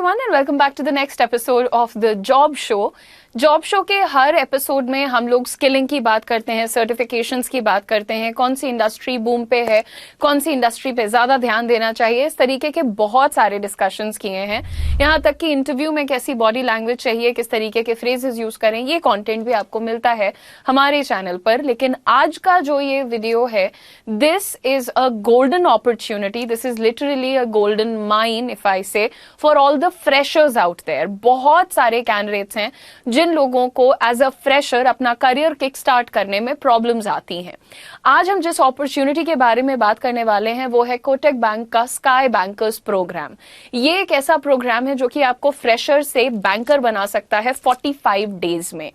everyone and welcome back to the next episode of the Job Show. Job show के हर episode में हम लोग skilling की बात करते हैं, सर्टिफिकेशंस की बात करते हैं, कौन सी इंडस्ट्री बूम पे है, कौन सी इंडस्ट्री पे ज्यादा ध्यान देना चाहिए, इस तरीके के बहुत सारे डिस्कशंस किए हैं। यहाँ तक कि इंटरव्यू में कैसी बॉडी लैंग्वेज चाहिए, किस तरीके के फ्रेजेस यूज करें, ये कंटेंट भी आपको मिलता है हमारे चैनल पर। लेकिन आज का जो ये वीडियो है, this is a golden opportunity, this is literally a golden mine if I say for all the freshers out there. बहुत सारे कैंडिडेट्स हैं जिन लोगों को एज अ फ्रेशर अपना करियर किक स्टार्ट करने में प्रॉब्लम्स आती हैं। आज हम जिस अपॉर्चुनिटी के बारे में बात करने वाले हैं वो है कोटक बैंक का स्काई बैंकर्स प्रोग्राम। ये एक ऐसा प्रोग्राम है जो कि आपको फ्रेशर से बैंकर बना सकता है 45 डेज में।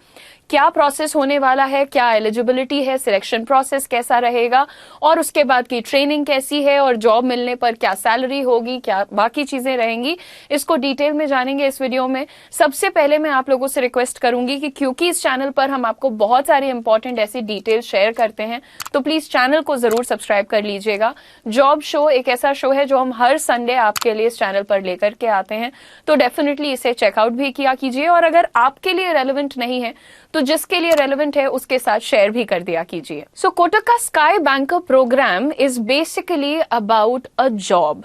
क्या प्रोसेस होने वाला है, क्या एलिजिबिलिटी है, सिलेक्शन प्रोसेस कैसा रहेगा और उसके बाद की ट्रेनिंग कैसी है और जॉब मिलने पर क्या सैलरी होगी, क्या बाकी चीजें रहेंगी, इसको डिटेल में जानेंगे इस वीडियो में। सबसे पहले मैं आप लोगों से रिक्वेस्ट करूंगी कि क्योंकि इस चैनल पर हम आपको बहुत सारी इंपॉर्टेंट ऐसी डिटेल शेयर करते हैं तो प्लीज चैनल को जरूर सब्सक्राइब कर लीजिएगा। जॉब शो एक ऐसा शो है जो हम हर संडे आपके लिए इस चैनल पर लेकर के आते हैं, तो डेफिनेटली इसे चेकआउट भी किया कीजिए और अगर आपके लिए रेलेवेंट नहीं है तो जिसके लिए रेलेवेंट है उसके साथ शेयर भी कर दिया कीजिए। सो कोटक का sky banker program is basically about a job.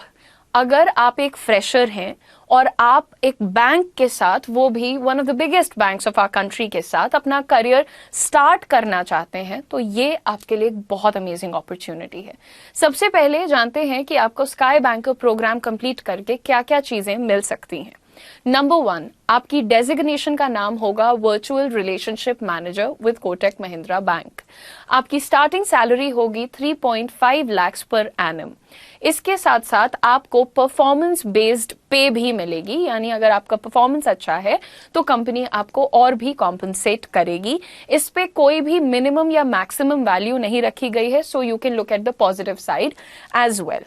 अगर आप एक फ्रेशर हैं और आप एक बैंक के साथ, वो भी one of the biggest banks of our country के साथ अपना करियर स्टार्ट करना चाहते हैं, तो ये आपके लिए एक बहुत अमेजिंग अपॉर्चुनिटी है। सबसे पहले जानते हैं कि आपको स्काई बैंकर प्रोग्राम कंप्लीट करके क्या क्या चीजें मिल सकती हैं। नंबर 1, आपकी डेजिग्नेशन का नाम होगा virtual relationship manager with Kotak Mahindra bank. आपकी स्टार्टिंग सैलरी होगी 3.5 लाख पर एनम। इसके साथ साथ आपको परफॉर्मेंस बेस्ड पे भी मिलेगी, यानी अगर आपका परफॉर्मेंस अच्छा है तो कंपनी आपको और भी कॉम्पनसेट करेगी। इस पे कोई भी मिनिमम या मैक्सिमम वैल्यू नहीं रखी गई है, so you can look at the positive side as well.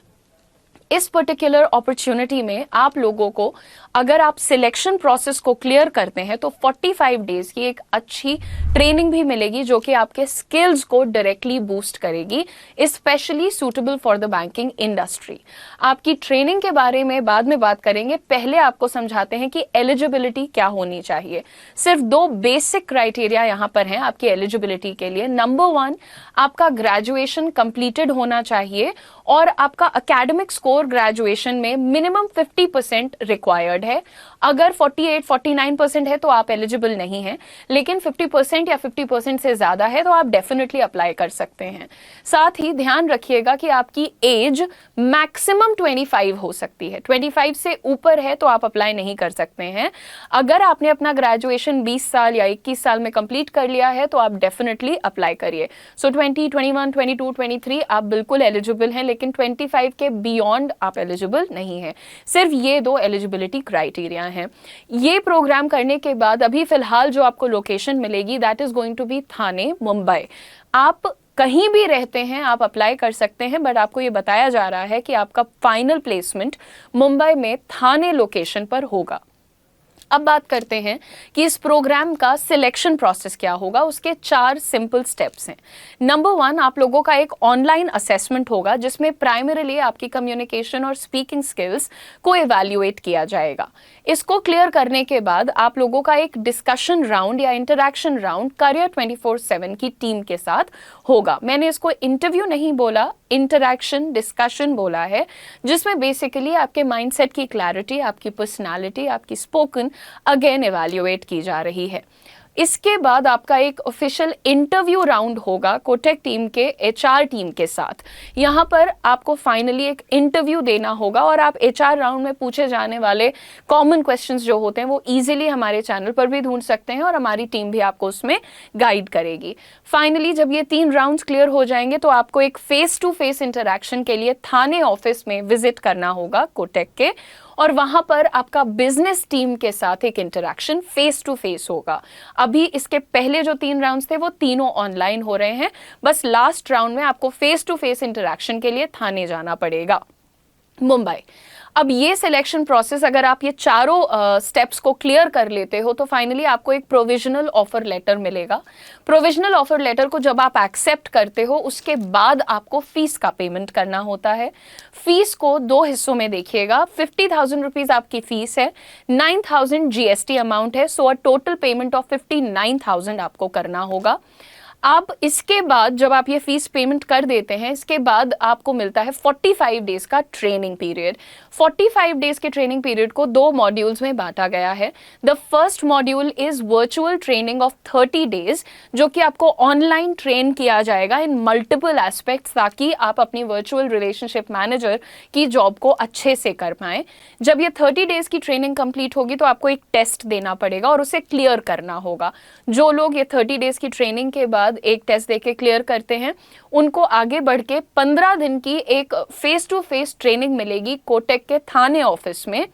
इस पर्टिकुलर अपॉर्चुनिटी में आप लोगों को, अगर आप सिलेक्शन प्रोसेस को क्लियर करते हैं तो 45 डेज की एक अच्छी ट्रेनिंग भी मिलेगी जो कि आपके स्किल्स को डायरेक्टली बूस्ट करेगी, specially suitable for the banking industry. आपकी ट्रेनिंग के बारे में बाद में बात करेंगे, पहले आपको समझाते हैं कि एलिजिबिलिटी क्या होनी चाहिए। सिर्फ 2 बेसिक क्राइटेरिया यहां पर हैं आपकी एलिजिबिलिटी के लिए। नंबर 1, आपका ग्रेजुएशन कंप्लीटेड होना चाहिए और आपका एकेडमिक स्कोर ग्रेजुएशन में मिनिमम 50% रिक्वायर्ड है। अगर 48-49% है तो आप एलिजिबल नहीं हैं, लेकिन 50% या 50% से ज्यादा है तो आप डेफिनेटली अप्लाई कर सकते हैं। साथ ही ध्यान रखिएगा कि आपकी एज मैक्सिमम 25 हो सकती है, 25 से ऊपर है तो आप अप्लाई नहीं कर सकते हैं। अगर आपने अपना ग्रेजुएशन 20 साल या 21 साल में कंप्लीट कर लिया है तो आप डेफिनेटली अप्लाई करिए। सो 20, 21, 22, 23 आप बिल्कुल एलिजिबल हैं, लेकिन 25 के बियॉन्ड आप एलिजिबल नहीं है। सिर्फ ये 2 एलिजिबिलिटी क्राइटेरिया हैं। ये प्रोग्राम करने के बाद अभी फिलहाल जो आपको लोकेशन मिलेगी that is going to be Thane, Mumbai. आप कहीं भी रहते हैं आप अप्लाई कर सकते हैं, बट आपको ये बताया जा रहा है कि आपका फाइनल प्लेसमेंट मुंबई में थाने लोकेशन पर होगा। अब बात करते हैं कि इस प्रोग्राम का सिलेक्शन प्रोसेस क्या होगा। उसके 4 सिंपल स्टेप्स हैं। नंबर 1, आप लोगों का एक ऑनलाइन असेसमेंट होगा जिसमें प्राइमरीली आपकी कम्युनिकेशन और स्पीकिंग स्किल्स को इवैल्यूएट किया जाएगा। इसको क्लियर करने के बाद आप लोगों का एक डिस्कशन राउंड या इंटरैक्शन राउंड करियर 24/7 की टीम के साथ होगा। मैंने इसको इंटरव्यू नहीं बोला, इंटरैक्शन डिस्कशन बोला है, जिसमें बेसिकली आपके माइंडसेट की क्लैरिटी, आपकी पर्सनालिटी, आपकी स्पोकन अगेन इवैल्यूएट की जा रही है। इसके बाद आपका एक ऑफिशियल इंटरव्यू राउंड होगा कोटक टीम के एचआर टीम के साथ। यहां पर आपको फाइनली एक इंटरव्यू देना होगा और आप एचआर राउंड में पूछे जाने वाले कॉमन क्वेश्चंस जो होते हैं वो इजीली हमारे चैनल पर भी ढूंढ सकते हैं और हमारी टीम भी आपको उसमें गाइड करेगी। फाइनली जब ये 3 राउंड्स क्लियर हो जाएंगे तो आपको एक फेस टू फेस इंटरैक्शन के लिए थाने ऑफिस में विजिट करना होगा कोटक के, और वहां पर आपका बिजनेस टीम के साथ एक इंटरैक्शन फेस टू फेस होगा। अभी इसके पहले जो 3 राउंड्स थे वो तीनों ऑनलाइन हो रहे हैं, बस लास्ट राउंड में आपको फेस टू फेस इंटरैक्शन के लिए थाने जाना पड़ेगा, मुंबई। अब ये सिलेक्शन प्रोसेस अगर आप ये चारों स्टेप्स को क्लियर कर लेते हो तो फाइनली आपको एक प्रोविजनल ऑफर लेटर मिलेगा। प्रोविजनल ऑफर लेटर को जब आप एक्सेप्ट करते हो उसके बाद आपको फीस का पेमेंट करना होता है। फीस को 2 हिस्सों में देखिएगा। 50,000 रुपीज आपकी फीस है, 9,000 जीएसटी अमाउंट है, सो अ टोटल पेमेंट ऑफ 59,000 आपको करना होगा। अब इसके बाद जब आप ये फीस पेमेंट कर देते हैं, इसके बाद आपको मिलता है 45 डेज का ट्रेनिंग पीरियड। 45 डेज के ट्रेनिंग पीरियड को 2 मॉड्यूल्स में बांटा गया है। The first module is virtual training of 30 days, जो कि आपको ऑनलाइन ट्रेन किया जाएगा इन मल्टीपल एस्पेक्ट्स, ताकि आप अपनी वर्चुअल रिलेशनशिप मैनेजर की जॉब को अच्छे से कर पाएं। जब ये 30 डेज की ट्रेनिंग कंप्लीट होगी तो आपको एक टेस्ट देना पड़ेगा और उसे क्लियर करना होगा। जो लोग ये 30 डेज की ट्रेनिंग के बाद एक टेस्ट देके क्लियर करते हैं, उनको आगे बढ़ के 15 दिन की एक फेस टू फेस ट्रेनिंग मिलेगी कोटक के थाने ऑफिस में।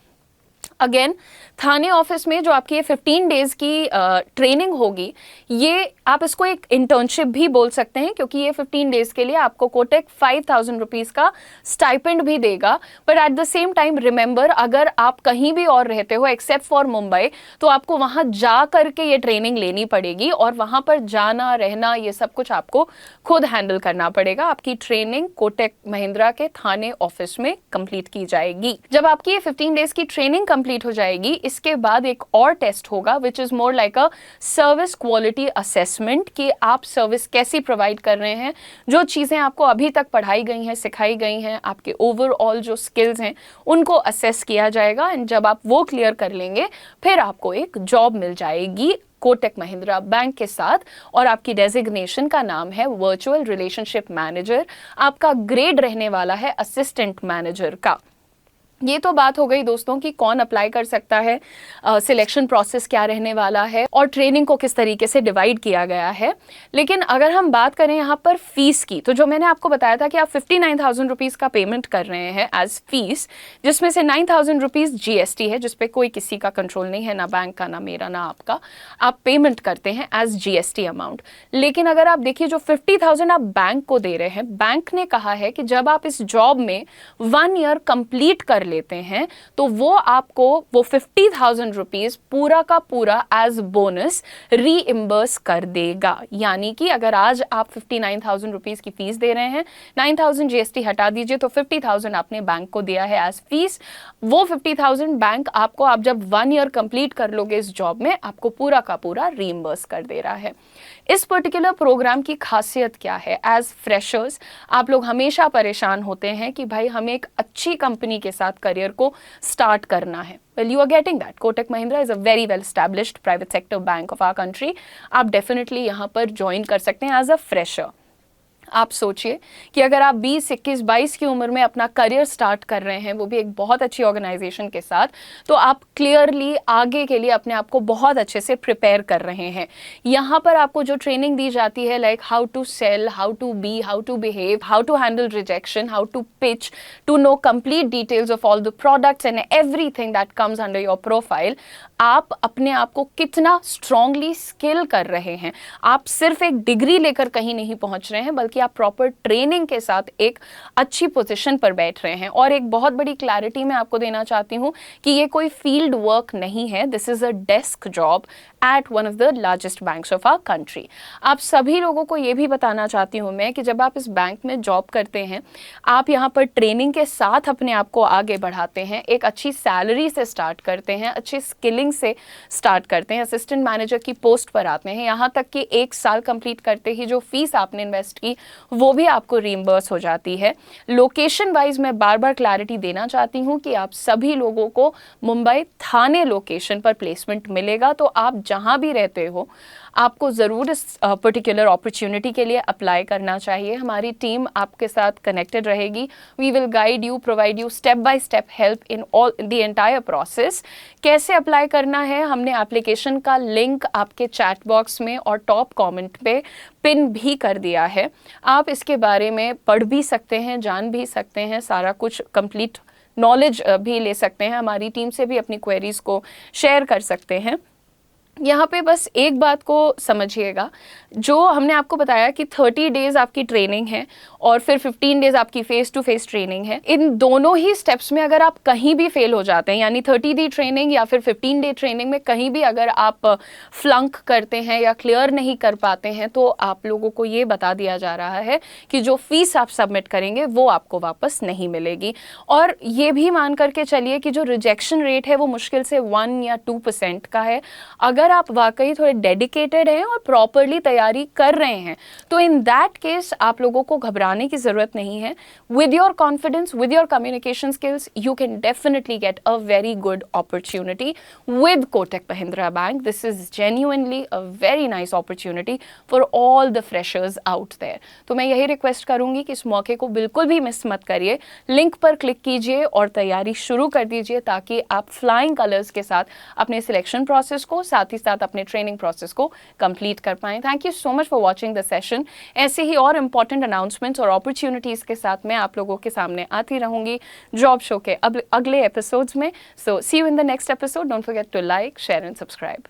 अगेन थाने ऑफिस में जो आपकी ये 15 डेज की ट्रेनिंग होगी, ये आप इसको एक इंटर्नशिप भी बोल सकते हैं, क्योंकि ये 15 डेज के लिए आपको कोटक 5,000 रुपीज का स्टाइपेंड भी देगा। But at the same time remember, अगर आप कहीं भी और रहते हो एक्सेप्ट फॉर मुंबई, तो आपको वहां जा करके ये ट्रेनिंग लेनी पड़ेगी और वहां पर जाना रहना ये सब कुछ आपको खुद हैंडल करना पड़ेगा। आपकी ट्रेनिंग कोटक महिंद्रा के थाने ऑफिस में कंप्लीट की जाएगी। जब आपकी ये 15 डेज की ट्रेनिंग कंप्लीट हो जाएगी, इसके बाद एक और टेस्ट होगा which is more like a service quality assessment, कि आप सर्विस कैसी प्रोवाइड कर रहे हैं, जो चीजें आपको अभी तक पढ़ाई गई हैं, सिखाई गई हैं, आपके ओवरऑल जो स्किल्स हैं उनको असेस किया जाएगा। एंड जब आप वो क्लियर कर लेंगे फिर आपको एक जॉब मिल जाएगी कोटक महिंद्रा बैंक के साथ, और आपकी डेजिग्नेशन का नाम है वर्चुअल रिलेशनशिप मैनेजर। आपका ग्रेड रहने वाला है असिस्टेंट मैनेजर का। ये तो बात हो गई दोस्तों कि कौन अप्लाई कर सकता है, सिलेक्शन प्रोसेस क्या रहने वाला है और ट्रेनिंग को किस तरीके से डिवाइड किया गया है। लेकिन अगर हम बात करें यहाँ पर फीस की, तो जो मैंने आपको बताया था कि आप 59,000 रुपीज़ का पेमेंट कर रहे हैं एज फीस, जिसमें से 9,000 रुपीज़ जीएसटी है, जिसपे कोई किसी का कंट्रोल नहीं है, ना बैंक का, ना मेरा, ना आपका। आप पेमेंट करते हैं एज जीएसटी अमाउंट। लेकिन अगर आप देखिए जो 50,000 आप बैंक को दे रहे हैं, बैंक ने कहा है कि जब आप इस जॉब में 1 ईयर कंप्लीट कर लेते हैं तो वो आपको वो 50,000 रुपीज पूरा का पूरा एज बोनस रीइंबर्स कर देगा। यानी कि अगर आज आप 59,000 रुपीज की फीस दे रहे हैं, 9,000 जीएसटी हटा दीजिए तो 50,000 आपने बैंक को दिया है एज फीस। वो 50,000 बैंक आपको, आप जब 1 ईयर कंप्लीट कर लोगे इस जॉब में, आपको पूरा का पूरा रीइंबर्स कर दे रहा है। इस पर्टिकुलर प्रोग्राम की खासियत क्या है? एज फ्रेशर्स आप लोग हमेशा परेशान होते हैं कि भाई हमें एक अच्छी कंपनी के साथ करियर को स्टार्ट करना है। Well, you are getting that. Kotak Mahindra is a very well established private sector bank of our country. आप डेफिनेटली यहाँ पर ज्वाइन कर सकते हैं एज अ फ्रेशर। आप सोचिए कि अगर आप 20, 21, 22 की उम्र में अपना करियर स्टार्ट कर रहे हैं, वो भी एक बहुत अच्छी ऑर्गेनाइजेशन के साथ, तो आप क्लियरली आगे के लिए अपने आप को बहुत अच्छे से प्रिपेयर कर रहे हैं। यहाँ पर आपको जो ट्रेनिंग दी जाती है, like how to sell, how to be, how to behave, how to handle rejection, how to pitch, to know complete details of all the products and everything that comes under your profile. आप अपने आप को कितना strongly skill कर रहे हैं। आप सिर्फ एक डिग्री लेकर कहीं नहीं पहुंच रहे हैं, बल्कि आप प्रॉपर ट्रेनिंग के साथ एक अच्छी पोजीशन पर बैठ रहे हैं। और एक बहुत बड़ी क्लैरिटी मैं आपको देना चाहती हूं कि ये कोई फील्ड वर्क नहीं है, this is a desk job at one of the largest banks of our country. आप सभी लोगों को ये भी बताना चाहती हूँ मैं कि जब आप इस बैंक में जॉब करते हैं, आप यहाँ पर ट्रेनिंग के साथ अपने आप को आगे बढ़ाते हैं, एक अच्छी सैलरी से स्टार्ट करते हैं, अच्छी स्किलिंग से स्टार्ट करते हैं, असिस्टेंट मैनेजर की पोस्ट पर आते हैं, यहाँ तक कि 1 साल कंप्लीट करते ही जो फीस आपने इन्वेस्ट की वो भी आपको रीइंबर्स हो जाती है। लोकेशन वाइज मैं बार बार क्लैरिटी देना चाहती हूँ कि आप सभी लोगों को मुंबई थाने लोकेशन पर प्लेसमेंट मिलेगा, तो आप जहाँ भी रहते हो आपको ज़रूर इस पर्टिकुलर अपॉर्चुनिटी के लिए अप्लाई करना चाहिए। हमारी टीम आपके साथ कनेक्टेड रहेगी। We will guide you, provide you step by step help in all the entire process. कैसे अप्लाई करना है, हमने एप्लीकेशन का लिंक आपके चैट बॉक्स में और टॉप कमेंट पे पिन भी कर दिया है। आप इसके बारे में पढ़ भी सकते हैं, जान भी सकते हैं, सारा कुछ कंप्लीट नॉलेज भी ले सकते हैं, हमारी टीम से भी अपनी क्वेरीज को शेयर कर सकते हैं। यहाँ पे बस एक बात को समझिएगा, जो हमने आपको बताया कि 30 डेज आपकी ट्रेनिंग है और फिर 15 डेज आपकी फेस टू फेस ट्रेनिंग है, इन दोनों ही स्टेप्स में अगर आप कहीं भी फेल हो जाते हैं, यानी 30 डे ट्रेनिंग या फिर 15 डे ट्रेनिंग में कहीं भी अगर आप फ्लंक करते हैं या क्लियर नहीं कर पाते हैं, तो आप लोगों को ये बता दिया जा रहा है कि जो फीस आप सबमिट करेंगे वो आपको वापस नहीं मिलेगी। और ये भी मान करके चलिए कि जो रिजेक्शन रेट है वो मुश्किल से 1 या 2% का है। अगर आप वाकई थोड़े डेडिकेटेड हैं और प्रॉपरली तैयारी कर रहे हैं, तो इन दैट केस आप लोगों को घबराने की जरूरत नहीं है। With your confidence, with your communication skills, you can definitely get a very good opportunity with Kotak Mahindra bank. This is genuinely a very nice opportunity for all the freshers out there. तो मैं यही रिक्वेस्ट करूंगी कि इस मौके को बिल्कुल भी मिस मत करिए, लिंक पर क्लिक कीजिए और तैयारी शुरू कर दीजिए, ताकि आप फ्लाइंग कलर्स के साथ अपने सिलेक्शन प्रोसेस को, साथ ही साथ अपने ट्रेनिंग प्रोसेस को कंप्लीट कर पाएं। Thank you so much for watching the session. ऐसे ही और इंपॉर्टेंट अनाउंसमेंट्स और अपॉर्चुनिटीज के साथ मैं आप लोगों के सामने आती रहूंगी जॉब शो के अगले एपिसोड्स में। So see you in the next episode. Don't forget to like, share and subscribe.